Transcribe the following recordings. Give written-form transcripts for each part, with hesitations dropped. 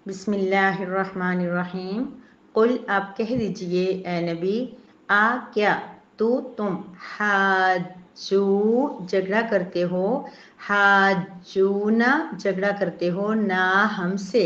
بسم اللہ الرحمن الرحیم۔ قل آپ کہہ دیجئے اے نبی، کیا تم حاجو جھگڑا کرتے ہو، حاجونا جھگڑا کرتے ہو نا ہم سے،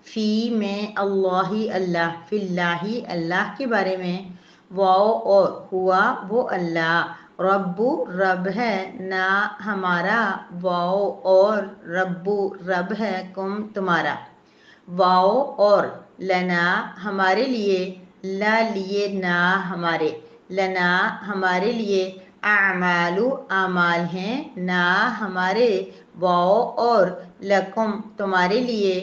فی میں اللہ فی اللہ اللہ کے بارے میں، واو اور ہوا وہ اللہ، رب ہے نا ہمارا، واو اور رب ہے کم تمہارا، واو اور لنا ہمارے لیے، لا لیے نا ہمارے، لنا ہمارے لیے، اعمالو اعمال ہیں، نا ہمارے، واو اور لکم تمہارے لیے،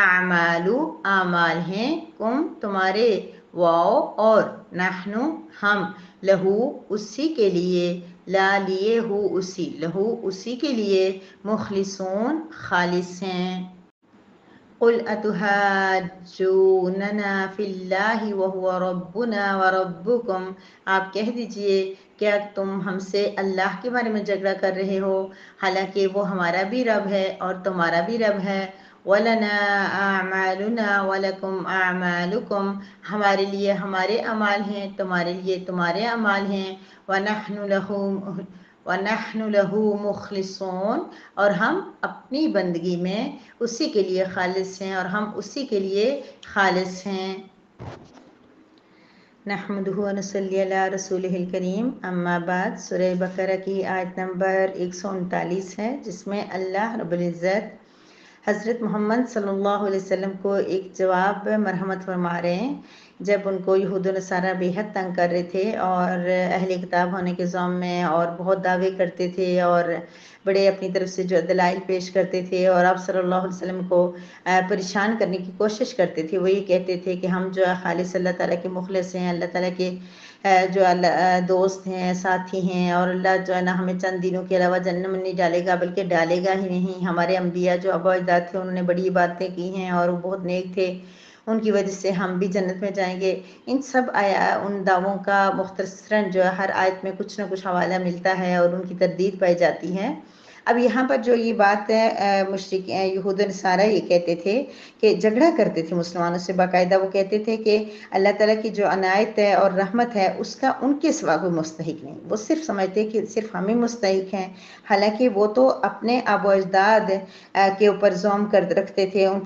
اعمالو اعمال ہیں، کم تمہارے، واو اور نحنو ہم، لہو اسی کے لیے، لا لیے ہو اسی، لہو اسی کے لیے، مخلصون خالص ہیں۔ قل اتحاجوننا فی اللہ وہو ربنا وربکم، آپ کہہ دیجئے کیا تم ہم سے اللہ کے بارے میں جھگڑا کر رہے ہو، حالانکہ وہ ہمارا بھی رب ہے اور تمہارا بھی رب ہے، وَلَنَا أَعْمَالُنَا وَلَكُمْ أَعْمَالُكُمْ، ہمارے لیے ہمارے اعمال ہیں، تمہارے لیے تمہارے اعمال ہیں، وَنَحْنُ لَهُ مُخْلِصُونَ، اور ہم اپنی بندگی میں اسی کے لیے خالص ہیں، اور ہم اسی کے لیے خالص ہیں۔ نحمدہ و نصلی علی رسولہ الکریم، اما بعد، سورہ بقرہ کی آیت نمبر 139 ہے، جس میں اللہ رب العزت حضرت محمد صلی اللہ علیہ وسلم کو ایک جواب مرحمت فرما رہے ہیں، جب ان کو یہود و نصارہ بے حد تنگ کر رہے تھے اور اہل کتاب ہونے کے ذوم میں، اور بہت دعوے کرتے تھے اور بڑے اپنی طرف سے جو دلائل پیش کرتے تھے اور آپ صلی اللہ علیہ وسلم کو پریشان کرنے کی کوشش کرتے تھے۔ وہ یہ کہتے تھے کہ ہم جو ہے خالص اللہ تعالیٰ کے مخلص ہیں، اللہ تعالیٰ کے جو دوست ہیں، ساتھی ہیں، اور اللہ جو ہے نا ہمیں چند دنوں کے علاوہ جنت میں نہیں ڈالے گا بلکہ ڈالے گا ہی نہیں۔ ہمارے انبیاء جو آباء و اجداد تھے انہوں نے بڑی عبادتیں کی ہیں اور وہ بہت نیک تھے، ان کی وجہ سے ہم بھی جنت میں جائیں گے۔ ان سب ان دعووں کا مختصراً جو ہے ہر آیت میں کچھ نہ کچھ حوالہ ملتا ہے اور ان کی تردید پائی جاتی ہے۔ اب یہاں پر جو یہ بات ہے، یہود و نصارہ یہ کہتے تھے کہ جھگڑا کرتے تھے مسلمانوں سے، باقاعدہ وہ کہتے تھے کہ اللہ تعالیٰ کی جو عنایت ہے اور رحمت ہے اس کا ان کے سوا کوئی مستحق نہیں، وہ صرف سمجھتے کہ صرف ہمیں مستحق ہیں، حالانکہ وہ تو اپنے آباء و اجداد کے اوپر زوم رکھتے تھے، ان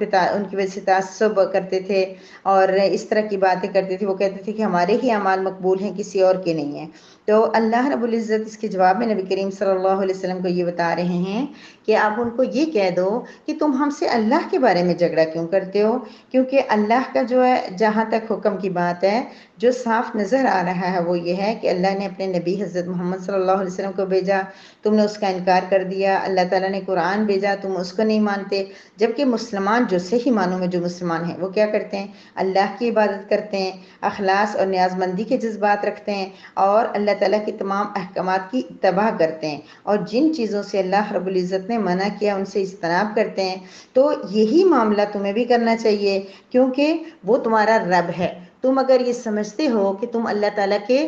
کی وجہ سے تعصب کرتے تھے اور اس طرح کی باتیں کرتے تھے۔ وہ کہتے تھے کہ ہمارے ہی اعمال مقبول ہیں، کسی اور کے نہیں ہیں۔ تو اللہ رب العزت اس کے جواب میں نبی کریم صلی اللہ علیہ وسلم کو یہ بتا رہے ہیں کہ آپ ان کو یہ کہہ دو کہ تم ہم سے اللہ کے بارے میں جھگڑا کیوں کرتے ہو، کیونکہ اللہ کا جو ہے جہاں تک حکم کی بات ہے، جو صاف نظر آ رہا ہے وہ یہ ہے کہ اللہ نے اپنے نبی حضرت محمد صلی اللہ علیہ وسلم کو بھیجا، تم نے اس کا انکار کر دیا، اللہ تعالیٰ نے قرآن بھیجا، تم اس کو نہیں مانتے، جبکہ مسلمان جو صحیح معنوں میں جو مسلمان ہیں وہ کیا کرتے ہیں، اللہ کی عبادت کرتے ہیں، اخلاص اور نیاز مندی کے جذبات رکھتے ہیں اور اللہ تعالیٰ کے تمام احکامات کی اتباع کرتے ہیں، اور جن چیزوں سے اللہ رب العزت نے منع کیا ان سے اجتناب کرتے ہیں۔ تو یہی معاملہ تمہیں بھی کرنا چاہیے، کیونکہ وہ تمہارا رب ہے۔ تم اگر یہ سمجھتے ہو کہ تم اللہ تعالیٰ کے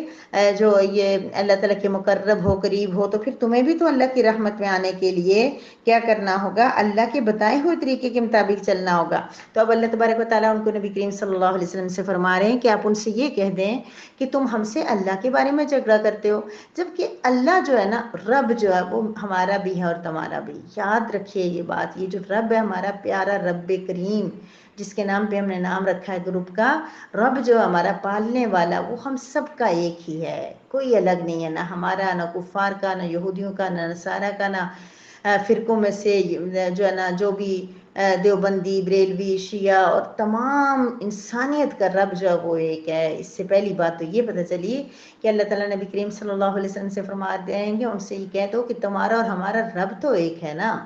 جو یہ اللہ تعالیٰ کے مقرب ہو، قریب ہو، تو پھر تمہیں بھی تو اللہ کی رحمت میں آنے کے لیے کیا کرنا ہوگا، اللہ کے بتائے ہوئے طریقے کے مطابق چلنا ہوگا۔ تو اب اللہ تبارک و تعالیٰ ان کو نبی کریم صلی اللہ علیہ وسلم سے فرما رہے ہیں کہ آپ ان سے یہ کہہ دیں کہ تم ہم سے اللہ کے بارے میں جھگڑا کرتے ہو، جبکہ اللہ جو ہے نا، رب جو ہے وہ ہمارا بھی ہے اور تمہارا بھی۔ یاد رکھیے یہ بات، یہ جو رب ہے ہمارا پیارا رب کریم، جس کے نام پہ ہم نے نام رکھا ہے گروپ کا، رب جو ہمارا پالنے والا، وہ ہم سب کا ایک ہی ہے، کوئی الگ نہیں ہے، نہ ہمارا، نہ کفار کا، نہ یہودیوں کا، نہ نصارہ کا، نہ فرقوں میں سے جو ہے نا جو بھی دیوبندی، بریلوی، شیعہ، اور تمام انسانیت کا رب جو ہے وہ ایک ہے۔ اس سے پہلی بات تو یہ پتہ چلی کہ اللہ تعالیٰ نبی کریم صلی اللہ علیہ وسلم سے فرما دیں گے، ان سے یہ کہہ دو کہ تمہارا اور ہمارا رب تو ایک ہے نا،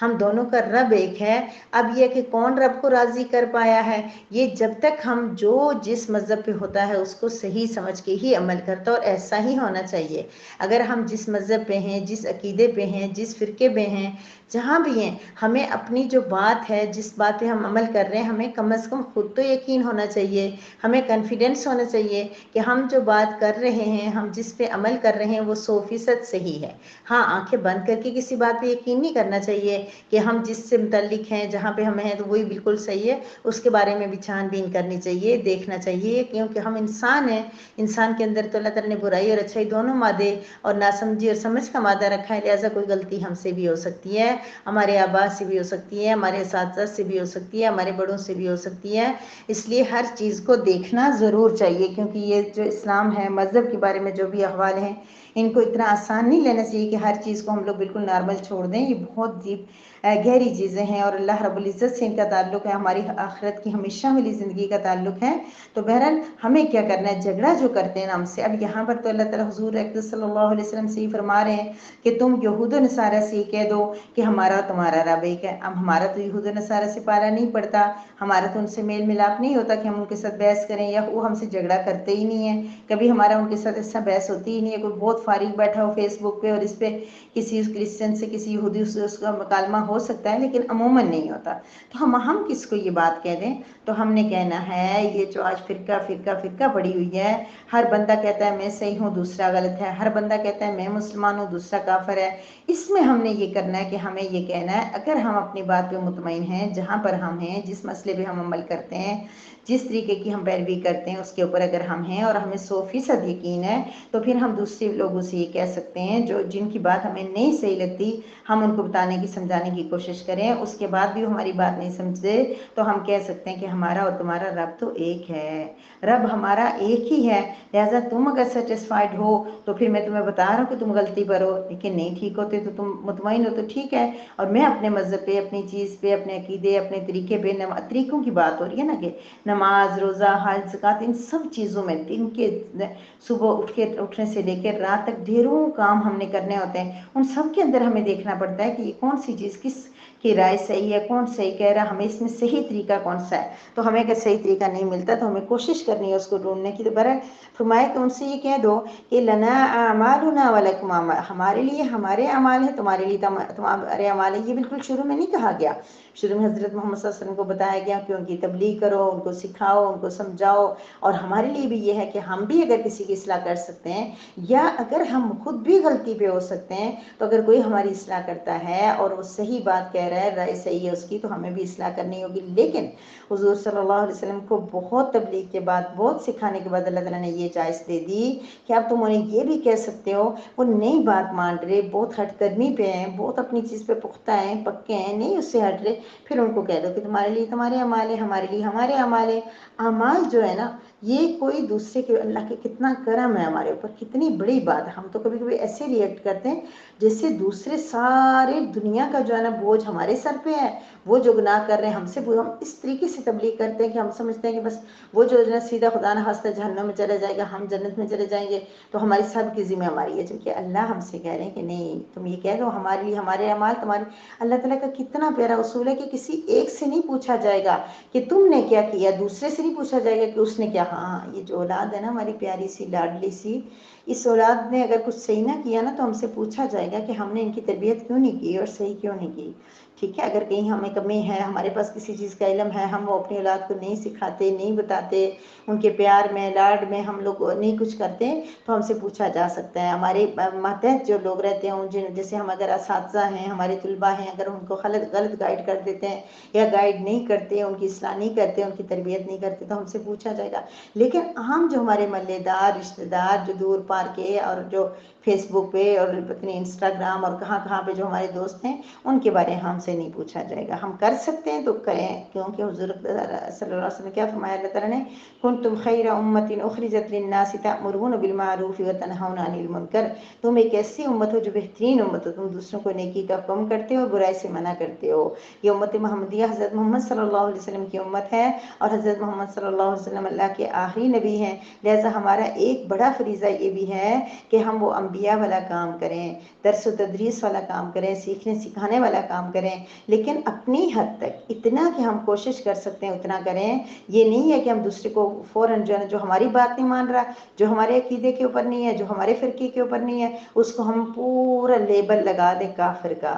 ہم دونوں کا رب ایک ہے۔ اب یہ کہ کون رب کو راضی کر پایا ہے، یہ جب تک ہم جو جس مذہب پہ ہوتا ہے اس کو صحیح سمجھ کے ہی عمل کرتا، اور ایسا ہی ہونا چاہیے۔ اگر ہم جس مذہب پہ ہیں، جس عقیدے پہ ہیں، جس فرقے پہ ہیں، جہاں بھی ہیں، ہمیں اپنی جو بات ہے، جس بات پہ ہم عمل کر رہے ہیں، ہمیں کم از کم خود تو یقین ہونا چاہیے، ہمیں کانفیڈنس ہونا چاہیے کہ ہم جو بات کر رہے ہیں، ہم جس پہ عمل کر رہے ہیں وہ 100% صحیح ہے۔ ہاں، آنکھیں بند کر کے کسی بات پہ یقین نہیں کرنا چاہیے کہ ہم جس سے متعلق ہیں جہاں پہ ہمیں ہیں تو وہی بالکل صحیح ہے، اس کے بارے میں بھی چھان بین کرنی چاہیے، دیکھنا چاہیے، کیونکہ ہم انسان ہیں، انسان کے اندر تو اللہ تعالیٰ نے برائی اور اچھائی دونوں مادے اور ناسمجھی اور سمجھ کا مادہ رکھا ہے، لہٰذا کوئی غلطی ہم سے بھی ہو سکتی ہے، ہمارے آبا سے بھی ہو سکتی ہے، ہمارے اساتذہ سے بھی ہو سکتی ہے، ہمارے بڑوں سے بھی ہو سکتی ہے، اس لیے ہر چیز کو دیکھنا ضرور چاہیے، کیونکہ یہ جو اسلام ہے، مذہب کے بارے میں جو بھی احوال ہیں ان کو اتنا آسان نہیں لینا چاہیے کہ ہر چیز کو ہم لوگ بالکل نارمل چھوڑ دیں، یہ بہت ڈیپ گہری چیزیں ہیں اور اللہ رب العزت سے ان کا تعلق ہے، ہماری آخرت کی ہمیشہ والی زندگی کا تعلق ہے۔ تو بہرحال ہمیں کیا کرنا ہے، جھگڑا جو کرتے ہیں ہم سے، اب یہاں پر تو اللہ تعالیٰ حضور اقدس صلی اللہ علیہ وسلم سے ہی فرما رہے ہیں کہ تم یہود و نصارہ سے کہہ دو کہ ہمارا تمہارا رب ایک ہے۔ اب ہمارا تو یہود و نصارہ سے پالا نہیں پڑتا، ہمارا تو ان سے میل ملاپ نہیں ہوتا کہ ہم ان کے ساتھ بحث کریں، یا وہ ہم سے جھگڑا کرتے ہی نہیں ہیں، کبھی ہمارا ان کے ساتھ ایسا بحث ہوتی ہی نہیں ہے، کوئی بہت فارغ بیٹھا ہو فیس بک پہ اور اس پہ کسی کرسچن سے کسی یہودی سے اس کا مکالمہ ہو سکتا ہے، لیکن عموماً نہیں ہوتا، تو ہم کس کو یہ بات کہہ دیں؟ تو ہم نے کہنا ہے یہ جو آج فرقہ پڑی ہوئی ہے، ہر بندہ کہتا ہے میں صحیح ہوں دوسرا غلط ہے، ہر بندہ کہتا ہے میں مسلمان ہوں دوسرا کافر ہے، اس میں ہم نے یہ کرنا ہے کہ ہمیں یہ کہنا ہے اگر ہم اپنی بات پہ مطمئن ہیں، جہاں پر ہم ہیں، جس مسئلے پہ ہم عمل کرتے ہیں، جس طریقے کی ہم پیروی کرتے ہیں اس کے اوپر اگر ہم ہیں اور ہمیں 100% یقین ہے، تو پھر ہم دوسرے لوگوں سے یہ کہہ سکتے ہیں جن کی بات ہمیں نہیں صحیح لگتی، ہم ان کو بتانے کی سمجھانے کی کوشش کریں، اس کے بعد بھی ہماری بات نہیں سمجھتے تو ہم کہہ سکتے ہیں کہ ہمارا اور تمہارا رب تو ایک ہے، رب ہمارا ایک ہی ہے، لہٰذا تم اگر سیٹسفائیڈ ہو تو پھر میں تمہیں بتا رہا ہوں کہ تم غلطی پر ہو، لیکن نہیں ٹھیک ہوتے تو تم مطمئن ہو تو ٹھیک ہے، اور میں اپنے مذہب پہ، اپنی چیز پہ، اپنے عقیدے، اپنے طریقے پہ، طریقوں کی بات ہو رہی ہے نا، کہ نماز، روزہ، حج، زکوٰۃ، ان سب چیزوں میں دن کے صبح اٹھنے سے لے کر رات تک ڈھیروں کام ہم نے کرنے ہوتے ہیں، ان سب کے اندر ہمیں دیکھنا پڑتا ہے کہ یہ کون سی چیز کس کی رائے صحیح ہے، کون صحیح کہہ رہا، ہمیں اس میں صحیح طریقہ کون سا ہے، تو ہمیں اگر صحیح طریقہ نہیں ملتا تو ہمیں کوشش کرنی ہے اس کو ڈھونڈنے کی۔ تو برحال فرمایا کہ ان سے یہ کہہ دو کہ لنا اعمالنا ولکم اعمال، ہمارے لیے ہمارے اعمال ہیں، تمہارے لیے تمہارے اعمال ہیں، یہ بالکل شروع میں نہیں کہا گیا، شروع میں حضرت محمد صلی اللہ علیہ وسلم کو بتایا گیا کہ ان کی تبلیغ کرو، ان کو سکھاؤ، ان کو سمجھاؤ، اور ہمارے لیے بھی یہ ہے کہ ہم بھی اگر کسی کی اصلاح کر سکتے ہیں، یا اگر ہم خود بھی غلطی پہ ہو سکتے ہیں، تو اگر کوئی ہماری اصلاح کرتا ہے اور وہ صحیح بات کہہ رہا ہے، رائے صحیح ہے اس کی، تو ہمیں بھی اصلاح کرنی ہوگی، لیکن حضور صلی اللہ علیہ وسلم کو بہت تبلیغ کے بعد، بہت سکھانے کے بعد اللہ تعالیٰ نے یہ چائس دے دی کہ اب تم انہیں یہ بھی کہہ سکتے ہو، وہ نئی بات مان رہے، بہت ہٹ کرنی پہ ہیں، بہت اپنی چیز پہ پختہ ہیں، پکے ہیں، نہیں اس سے ہٹ رہے، پھر ان کو کہہ دو کہ تمہارے لیے تمہارے اعمال ہیں، ہمارے لیے ہمارے اعمال ہیں۔ اعمال جو ہے نا، یہ کوئی دوسرے کے، اللہ کے کتنا کرم ہے ہمارے اوپر، کتنی بڑی بات ہے، ہم تو کبھی کبھی ایسے ریئیکٹ کرتے ہیں جیسے دوسرے سارے دنیا کا جو ہے نا بوجھ ہمارے سر پہ ہے، وہ جو گناہ کر رہے ہیں ہم سے، ہم اس طریقے سے تبلیغ کرتے ہیں کہ ہم سمجھتے ہیں کہ بس وہ جو سیدھا خدا نہ خواستہ جہنم میں چلا جائے گا، ہم جنت میں چلے جائیں گے، تو ہماری سب کی ذمہ ہماری ہے، جبکہ اللہ ہم سے کہہ رہے ہیں کہ نہیں، تم یہ کہہ دو ہمارے لیے ہمارے اعمال تمہارے۔ اللہ تعالیٰ کا کتنا پیارا اصول ہے کہ کسی ایک سے نہیں پوچھا جائے گا کہ تم نے کیا کیا، دوسرے سے نہیں پوچھا جائے گا کہ اس نے کیا۔ ہاں، یہ جو اولاد ہے نا ہماری پیاری سی لاڈلی سی، اس اولاد نے اگر کچھ صحیح نہ کیا نا تو ہم سے پوچھا جائے گا کہ ہم نے ان کی تربیت کیوں نہیں کی اور صحیح کیوں نہیں کی، ٹھیک ہے؟ اگر کہیں ہمیں کمی ہے، ہمارے پاس کسی چیز کا علم ہے، ہم وہ اپنی اولاد کو نہیں سکھاتے، نہیں بتاتے، ان کے پیار میں، لاڈ میں ہم لوگ نہیں کچھ کرتے، تو ہم سے پوچھا جا سکتا ہے۔ ہمارے ماتحت جو لوگ رہتے ہیں، جیسے ہم اگر اساتذہ ہیں، ہمارے طلباء ہیں، اگر ان کو غلط گائیڈ کر دیتے ہیں یا گائیڈ نہیں کرتے، ان کی اصلاح نہیں کرتے، ان کی تربیت نہیں کرتے، تو ہم سے پوچھا جائے گا۔ لیکن عام جو ہمارے محلے دار، رشتہ دار، جو دور پار کے، اور جو فیس بک پہ اور اپنے انسٹاگرام اور کہاں پہ جو ہمارے دوست ہیں، ان کے بارے میں ہم سے نہیں پوچھا جائے گا۔ ہم کر سکتے ہیں تو کریں، کیونکہ حضور صلی اللہ علیہ وسلم کیا فرمایا اللہ تعالیٰ نے، کنتم خیر امۃ اخرجت للناس تأمرون بالمعروف وتنہون عن المنکر، تم ایک ایسی امت ہو جو بہترین امت ہو، تم دوسروں کو نیکی کا حکم کرتے ہو اور برائی سے منع کرتے ہو۔ یہ امت محمدیہ حضرت محمد صلی اللہ علیہ وسلم کی امت ہے، اور حضرت محمد صلی اللہ علیہ وسلم اللہ کے آخری نبی ہیں، لہذا ہمارا ایک بڑا فریضہ یہ بھی ہے کہ ہم وہ انبیاء والا کام کریں، درس و تدریس والا کام کریں، سیکھنے سکھانے والا کام کریں، لیکن اپنی حد تک اتنا کہ ہم کوشش کر سکتے ہیں اتنا کریں۔ یہ نہیں ہے کہ ہم دوسرے کو فوراً جو ہماری بات نہیں مان رہا، جو ہمارے عقیدے کے اوپر نہیں ہے، جو ہمارے فرقے کے اوپر نہیں ہے، اس کو ہم پورا لیبل لگا دیں کافر کا،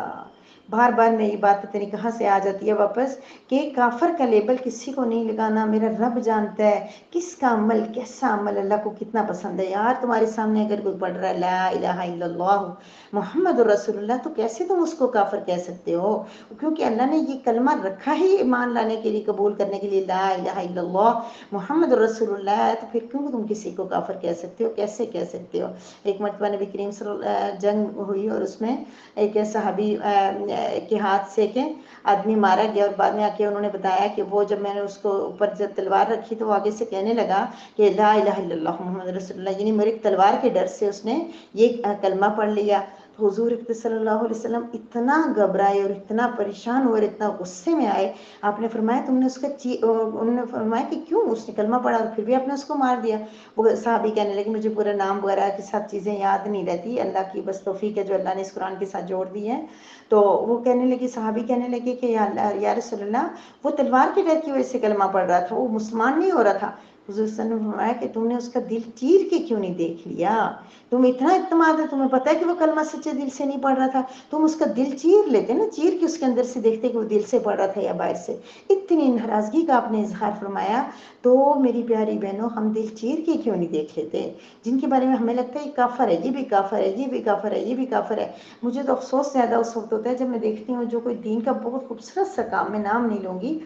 بار بار میں یہ بات پتہ نہیں کہاں سے آ جاتی ہے واپس کہ کافر کا لیبل کسی کو نہیں لگانا، میرا رب جانتا ہے کس کا عمل کیسا عمل اللہ کو کتنا پسند ہے۔ یار تمہارے سامنے اگر کوئی پڑھ رہا ہے لا الہ الا اللہ محمد رسول اللہ، تو کیسے تم اس کو کافر کہہ سکتے ہو؟ کیونکہ اللہ نے یہ کلمہ رکھا ہی ایمان لانے کے لیے، قبول کرنے کے لیے، لا الہ الا اللہ محمد رسول اللہ ہے، تو پھر کیوں تم کسی کو کافر کہہ سکتے ہو؟ کیسے کہہ سکتے ہو؟ ایک مرتبہ نبی کریم صلی اللہ جنگ ہوئی اور اس میں ایک صحابی کے ہاتھ سے کہ آدمی مارا گیا، اور بعد میں آ کے انہوں نے بتایا کہ وہ جب میں نے اس کو اوپر جب تلوار رکھی تو وہ آگے سے کہنے لگا کہ لا الہ الا اللہ محمد رسول اللہ، یعنی میری تلوار کے ڈر سے اس نے یہ کلمہ پڑھ لیا۔ تو حضور صلی اللہ علیہ وسلم اتنا گھبرائے اور اتنا پریشان ہوئے اور اتنا غصے میں آئے، آپ نے فرمایا تم نے اس کا انہوں نے فرمایا کہ کیوں اس نے کلمہ پڑھا اور پھر بھی آپ نے اس کو مار دیا؟ وہ صحابی کہنے لگے مجھے پورا نام وغیرہ کے ساتھ چیزیں یاد نہیں رہتی، اللہ کی بس توفیق ہے جو اللہ نے اس قرآن کے ساتھ جوڑ دی ہے۔ تو وہ کہنے لگے، صحابی کہنے لگے کہ یا رسول اللہ وہ تلوار کے ڈر کی وجہ سے کلمہ پڑھ رہا تھا، وہ مسلمان نہیں ہو رہا تھا۔ حضور صلی اللہ علیہ وسلم نے فرمایا کہ تم نے اس کا دل چیر کے کیوں نہیں دیکھ لیا؟ تم اتنا اعتماد ہے، تمہیں پتہ ہے کہ وہ کلمہ سچے دل سے نہیں پڑھ رہا تھا، تم اس کا دل چیر لیتے نا، چیر کے اس کے اندر سے دیکھتے کہ وہ دل سے پڑھ رہا تھا یا باہر سے۔ اتنی ناراضگی کا آپ نے اظہار فرمایا۔ تو میری پیاری بہنوں، ہم دل چیر کے کیوں نہیں دیکھ لیتے؟ جن کے بارے میں ہمیں لگتا ہے یہ کافر ہے، یہ بھی کافر ہے، یہ بھی کافر ہے، یہ بھی کافر ہے۔ مجھے تو افسوس زیادہ اس وقت ہوتا ہے جب میں دیکھتی ہوں جو کوئی دین کا بہت خوبصورت سا کام، میں نام نہیں لوں گی،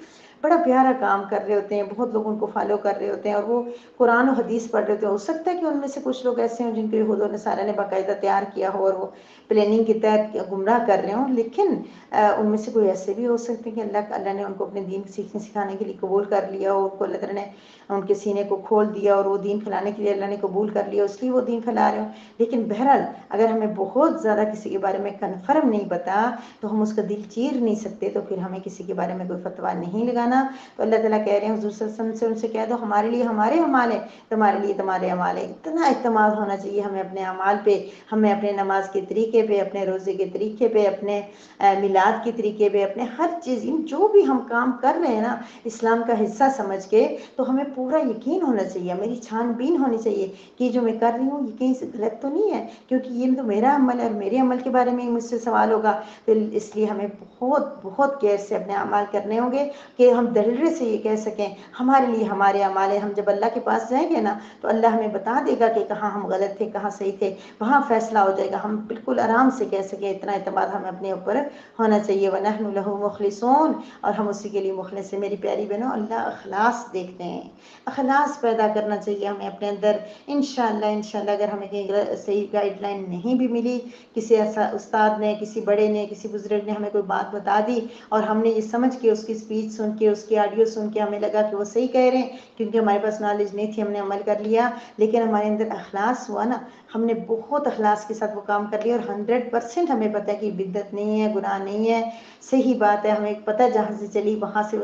بڑا پیارا کام کر رہے ہوتے ہیں، بہت لوگ ان کو فالو کر رہے ہوتے ہیں اور وہ قرآن و حدیث پڑھ رہے ہوتے ہیں۔ ہو سکتا ہے کہ ان میں سے کچھ لوگ ایسے ہوں جن کے یہود و نصارہ نے باقاعدہ تیار کیا ہو اور وہ پلاننگ کے تحت گمراہ کر رہے ہوں، لیکن ان میں سے کوئی ایسے بھی ہو سکتے ہیں کہ اللہ نے ان کو اپنے دین سیکھنے سکھانے کے لیے قبول کر لیا اور ان کو اللہ تعالیٰ نے ان کے سینے کو کھول دیا اور وہ دین پھیلانے کے لیے اللہ نے قبول کر لیا، اس لیے وہ دین پھیلا رہے ہوں۔ لیکن بہرحال اگر ہمیں بہت زیادہ کسی کے بارے میں کنفرم نہیں پتا تو ہم اس کا دل چیر نہیں سکتے، تو پھر ہمیں کسی کے بارے میں کوئی فتویٰ نہیں لگانا۔ تو اللہ تعالیٰ کہہ رہے ہیں حضور صلی اللہ علیہ وسلم سے ان سے کہہ دو ہمارے لیے ہمارے اعمال ہیں، تمہارے لیے تمہارے اعمال ہیں۔ اتنا اعتماد ہونا چاہیے ہمیں اپنے اعمال پہ، ہمیں اپنے نماز کے طریقے پہ، اپنے روزے کے طریقے پہ، اپنے میلاد کے طریقے پہ، اپنے ہر چیز، جو بھی ہم کام کر رہے ہیں نا اسلام کا حصہ سمجھ کے، تو ہمیں پورا یقین ہونا چاہیے، میری چھان بین ہونی چاہیے کہ جو میں کر رہی ہوں یہ کہیں سے غلط تو نہیں ہے، کیونکہ یہ تو میرا عمل ہے اور میرے عمل کے بارے میں مجھ سے سوال ہوگا۔ تو اس لیے ہمیں بہت بہت کیئر سے اپنے اعمال کرنے ہوں گے کہ ہم دلرے سے یہ کہہ سکیں ہمارے لیے ہمارے اعمال ہیں۔ ہم جب اللہ کے پاس جائیں گے نا تو اللہ ہمیں بتا دے گا کہ کہاں ہم غلط تھے کہاں صحیح تھے، وہاں فیصلہ ہو جائے گا، ہم بالکل آرام سے کہہ سکیں۔ اتنا اعتماد ہمیں اپنے اوپر ہونا چاہیے۔ وَنَحْنُ لَهُ مُخْلِصُونَ، اور ہم اسی کے لیے مخلص ہیں۔ میری پیاری بہنوں، اللہ اخلاص دیکھتے ہیں، اخلاص پیدا کرنا چاہیے ہمیں اپنے اندر۔ انشاءاللہ اگر ہمیں کہیں صحیح گائیڈ لائن نہیں بھی ملی، کسی استاد نے، کسی بڑے نے، کسی بزرگ نے ہمیں کوئی بات بتا دی اور ہم نے یہ سمجھ کے اس کی اسپیچ سن کے، اس کی آڈیو سن کے ہمیں لگا کہ وہ صحیح کہہ رہے ہیں کیونکہ ہمارے پاس نالج نہیں تھی، ہم نے عمل کر لیا، لیکن ہمارے اندر اخلاص ہوا نا، ہم نے بہت اخلاص کے ساتھ وہ کام کر لیا اور 100% ہمیں پتہ ہے کہ بدعت نہیں ہے، گناہ نہیں ہے، صحیح بات ہے، ہمیں پتہ جہاں سے چلی وہاں سے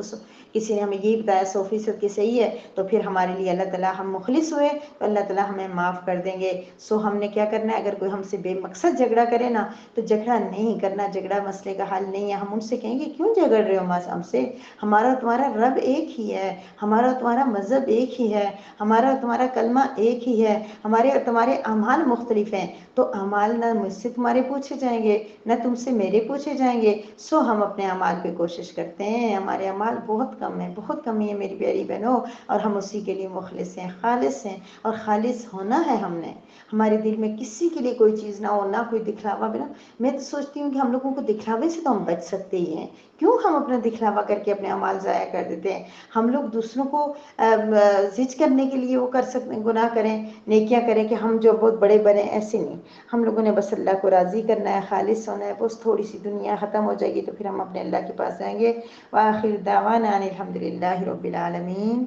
کسی نے ہمیں یہ بتایا 100% کہ صحیح ہے، تو پھر ہمارے لیے اللہ تعالیٰ، ہم مخلص ہوئے تو اللہ تعالیٰ ہمیں معاف کر دیں گے۔ سو ہم نے کیا کرنا ہے، اگر کوئی ہم سے بے مقصد جھگڑا کرے نا تو جھگڑا نہیں کرنا، جھگڑا مسئلے کا حل نہیں ہے۔ ہم ان سے کہیں گے کیوں جھگڑ رہے ہو ہم سے، ہمارا تمہارا رب ایک ہی ہے، ہمارا تمہارا مذہب ایک ہی ہے، ہمارا تمہارا کلمہ ایک ہی ہے، ہمارے اور تمہارے اعمال مختلف ہیں، تو اعمال نہ مجھ سے تمہارے پوچھے جائیں گے نہ تم سے میرے پوچھے جائیں گے۔ سو ہم اپنے اعمال پہ کوشش کرتے ہیں، ہمارے اعمال بہت کم ہیں، بہت کمی ہے میری پیاری بہنوں، اور ہم اسی کے لیے مخلص ہیں، خالص ہیں، اور خالص ہونا ہے ہم نے۔ ہمارے دل میں کسی کے لیے کوئی چیز نہ ہو، نہ کوئی دکھلاوا بنا۔ میں تو سوچتی ہوں کہ ہم لوگوں کو دکھلاوے سے تو ہم بچ سکتے ہی ہیں، کیوں ہم اپنا دکھلاوا کر کے اپنے اعمال ضائع کر دیتے ہیں؟ ہم لوگ دوسروں کو زج کرنے کے لیے وہ کر سکتے ہیں، گناہ کریں، نیکیاں کریں کہ ہم جو بہت بڑے بنے، ایسے نہیں۔ ہم لوگوں نے بس اللہ کو راضی کرنا ہے، خالص ہونا ہے، بس تھوڑی سی دنیا ختم ہو جائے گی تو پھر ہم اپنے اللہ کے پاس جائیں گے۔ وآخر دعوانا ان الحمد للہ رب العالمین۔